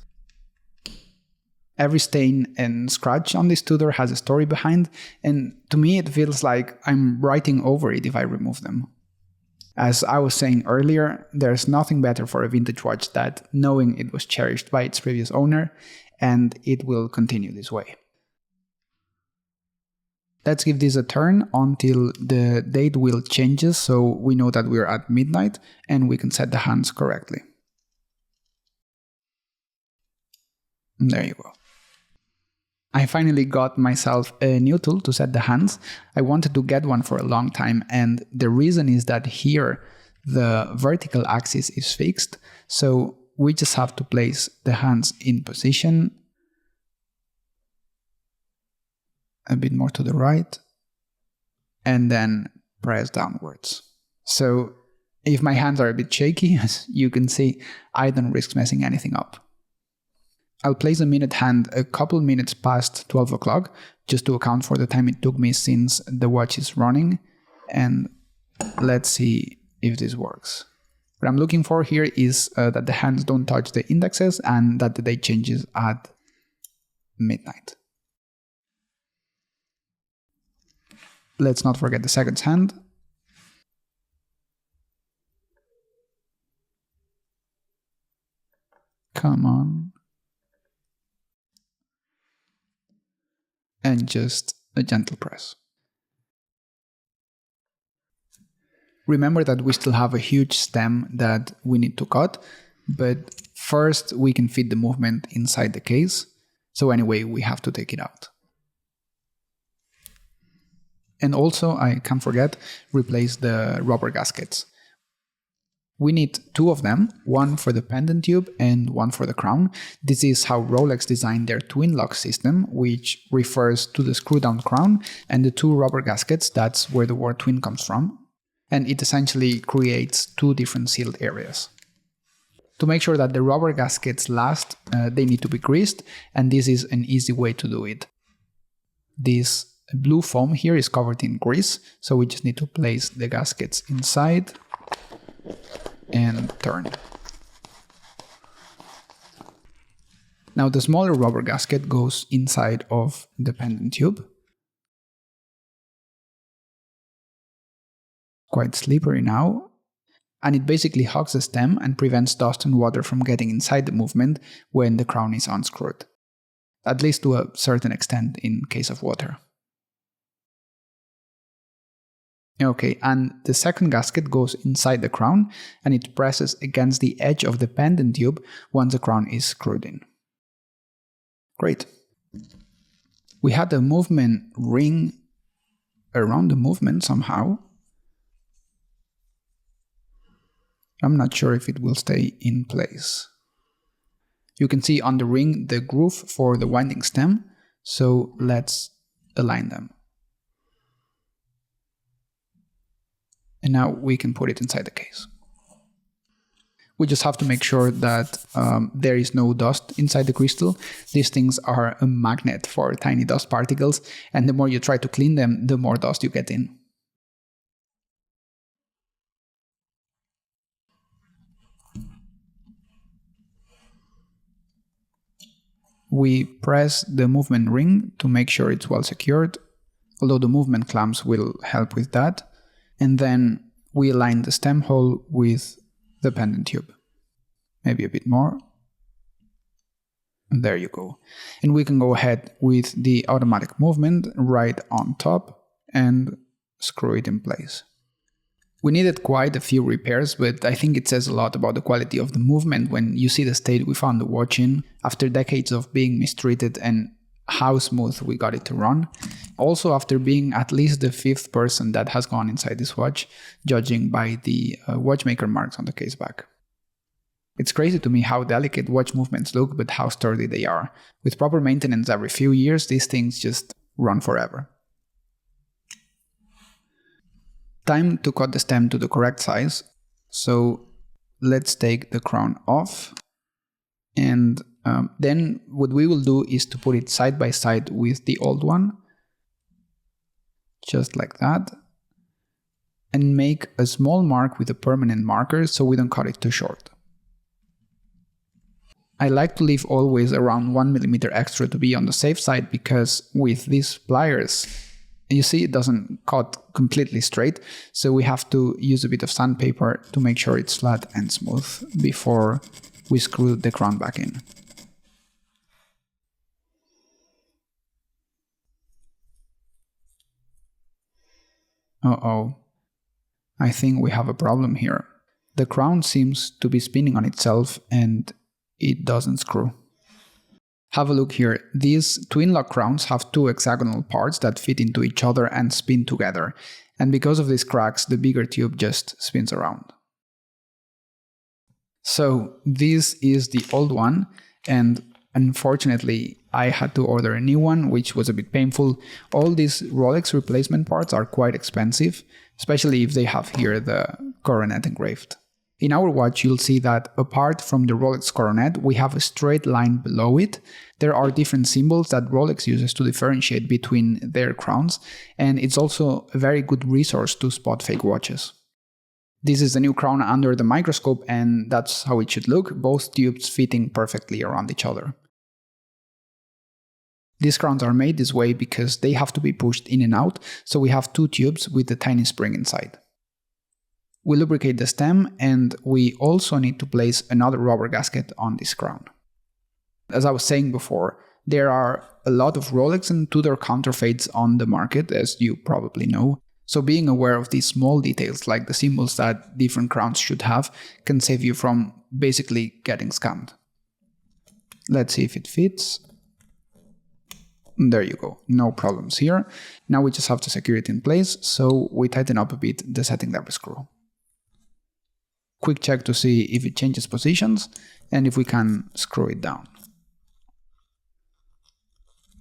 Every stain and scratch on this Tudor has a story behind, and to me it feels like I'm writing over it if I remove them. As I was saying earlier, there's nothing better for a vintage watch than knowing it was cherished by its previous owner, and it will continue this way. Let's give this a turn until the date wheel changes so we know that we're at midnight and we can set the hands correctly. And there you go. I finally got myself a new tool to set the hands. I wanted to get one for a long time, and the reason is that here the vertical axis is fixed, so we just have to place the hands in position, a bit more to the right, and then press downwards. So if my hands are a bit shaky, as you can see, I don't risk messing anything up. I'll place a minute hand a couple minutes past 12 o'clock, just to account for the time it took me since the watch is running, and let's see if this works. What I'm looking for here is that the hands don't touch the indexes and that the date changes at midnight. Let's not forget the seconds hand. Come on. And just a gentle press. Remember that we still have a huge stem that we need to cut, but first we can fit the movement inside the case, so anyway we have to take it out. And also, I can't forget, replace the rubber gaskets. We need two of them, one for the pendant tube and one for the crown. This is how Rolex designed their twin lock system, which refers to the screw-down crown, and the two rubber gaskets, that's where the word twin comes from. And it essentially creates two different sealed areas. To make sure that the rubber gaskets last, they need to be greased, and this is an easy way to do it. This blue foam here is covered in grease, so we just need to place the gaskets inside and turn. Now the smaller rubber gasket goes inside of the pendant tube. Quite slippery now. And it basically hugs the stem and prevents dust and water from getting inside the movement when the crown is unscrewed. At least to a certain extent in case of water. Okay, and the second gasket goes inside the crown and it presses against the edge of the pendant tube once the crown is screwed in. Great. We had a movement ring around the movement somehow. I'm not sure if it will stay in place. You can see on the ring the groove for the winding stem, so let's align them. And now we can put it inside the case. We just have to make sure that there is no dust inside the crystal. These things are a magnet for tiny dust particles, and the more you try to clean them, the more dust you get in. We press the movement ring to make sure it's well secured, although the movement clamps will help with that. And then we align the stem hole with the pendant tube. Maybe a bit more. And there you go. And we can go ahead with the automatic movement right on top and screw it in place. We needed quite a few repairs, but I think it says a lot about the quality of the movement when you see the state we found the watch in after decades of being mistreated and how smooth we got it to run. Also after being at least the 5th person that has gone inside this watch, judging by the watchmaker marks on the case back. It's crazy to me how delicate watch movements look, but how sturdy they are. With proper maintenance every few years, these things just run forever. Time to cut the stem to the correct size. So let's take the crown off. And then what we will do is to put it side by side with the old one. Just like that. And make a small mark with a permanent marker so we don't cut it too short. I like to leave always around 1 mm extra to be on the safe side, because with these pliers, you see it doesn't cut completely straight, so we have to use a bit of sandpaper to make sure it's flat and smooth before we screw the crown back in. Uh-oh, I think we have a problem here. The crown seems to be spinning on itself and it doesn't screw. Have a look here. These twin lock crowns have 2 hexagonal parts that fit into each other and spin together, and because of these cracks, the bigger tube just spins around. So this is the old one, and unfortunately I had to order a new one, which was a bit painful. All these Rolex replacement parts are quite expensive, especially if they have here the coronet engraved. In our watch, you'll see that apart from the Rolex coronet, we have a straight line below it. There are different symbols that Rolex uses to differentiate between their crowns, and it's also a very good resource to spot fake watches. This is the new crown under the microscope, and that's how it should look, both tubes fitting perfectly around each other. These crowns are made this way because they have to be pushed in and out, so we have 2 tubes with a tiny spring inside. We lubricate the stem, and we also need to place another rubber gasket on this crown. As I was saying before, there are a lot of Rolex and Tudor counterfeits on the market, as you probably know, so being aware of these small details like the symbols that different crowns should have can save you from basically getting scammed. Let's see if it fits. There you go, no problems here. Now we just have to secure it in place, so we tighten up a bit the setting lever screw. Quick check to see if it changes positions and if we can screw it down.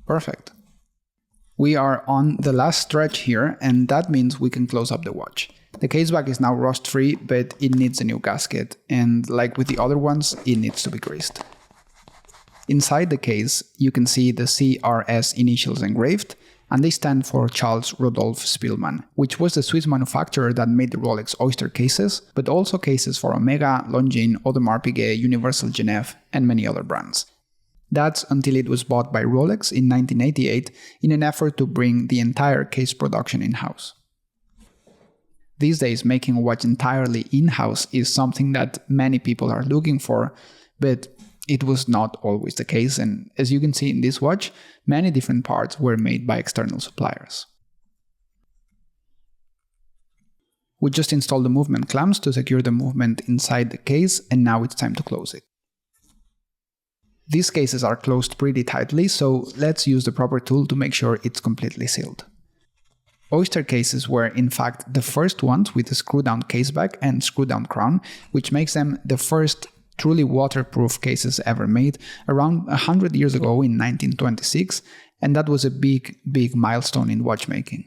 Perfect. We are on the last stretch here, and that means we can close up the watch. The caseback is now rust-free, but it needs a new gasket, and like with the other ones, it needs to be greased. Inside the case, you can see the CRS initials engraved, and they stand for Charles Rodolphe Spielmann, which was the Swiss manufacturer that made the Rolex Oyster cases, but also cases for Omega, Longines, Audemars Piguet, Universal Genève, and many other brands. That's until it was bought by Rolex in 1988 in an effort to bring the entire case production in-house. These days, making a watch entirely in-house is something that many people are looking for, but it was not always the case, and as you can see in this watch, many different parts were made by external suppliers. We just installed the movement clamps to secure the movement inside the case, and now it's time to close it. These cases are closed pretty tightly, so let's use the proper tool to make sure it's completely sealed. Oyster cases were in fact the first ones with a screw-down caseback and screw-down crown, which makes them the first truly waterproof cases ever made around 100 years ago in 1926, and that was a big milestone in watchmaking.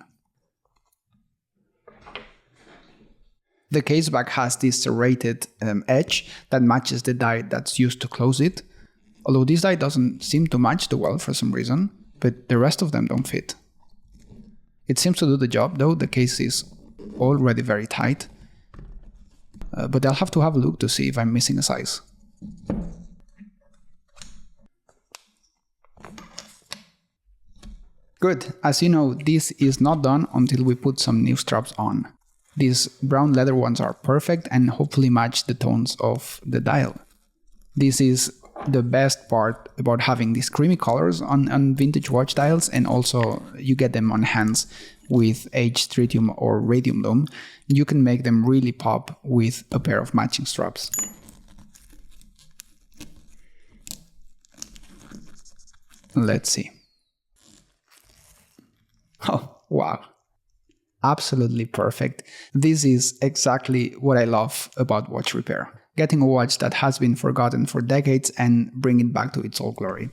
The caseback has this serrated edge that matches the die that's used to close it, although this die doesn't seem to match too well for some reason, but the rest of them don't fit. It seems to do the job though, the case is already very tight. But I'll have to have a look to see if I'm missing a size. Good, as you know, this is not done until we put some new straps on. These brown leather ones are perfect and hopefully match the tones of the dial. This is the best part about having these creamy colors on vintage watch dials, and also you get them on hands with aged tritium or radium lume. You can make them really pop with a pair of matching straps. Let's see. Oh, wow. Absolutely perfect. This is exactly what I love about watch repair. Getting a watch that has been forgotten for decades and bring it back to its old glory.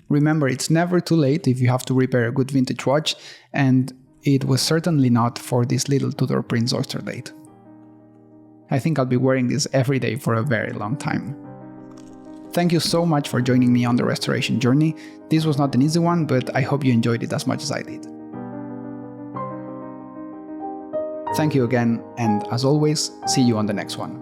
Remember, it's never too late if you have to repair a good vintage watch, and it was certainly not for this little Tudor Prince Oysterdate. I think I'll be wearing this every day for a very long time. Thank you so much for joining me on the restoration journey. This was not an easy one, but I hope you enjoyed it as much as I did. Thank you again, and as always, see you on the next one.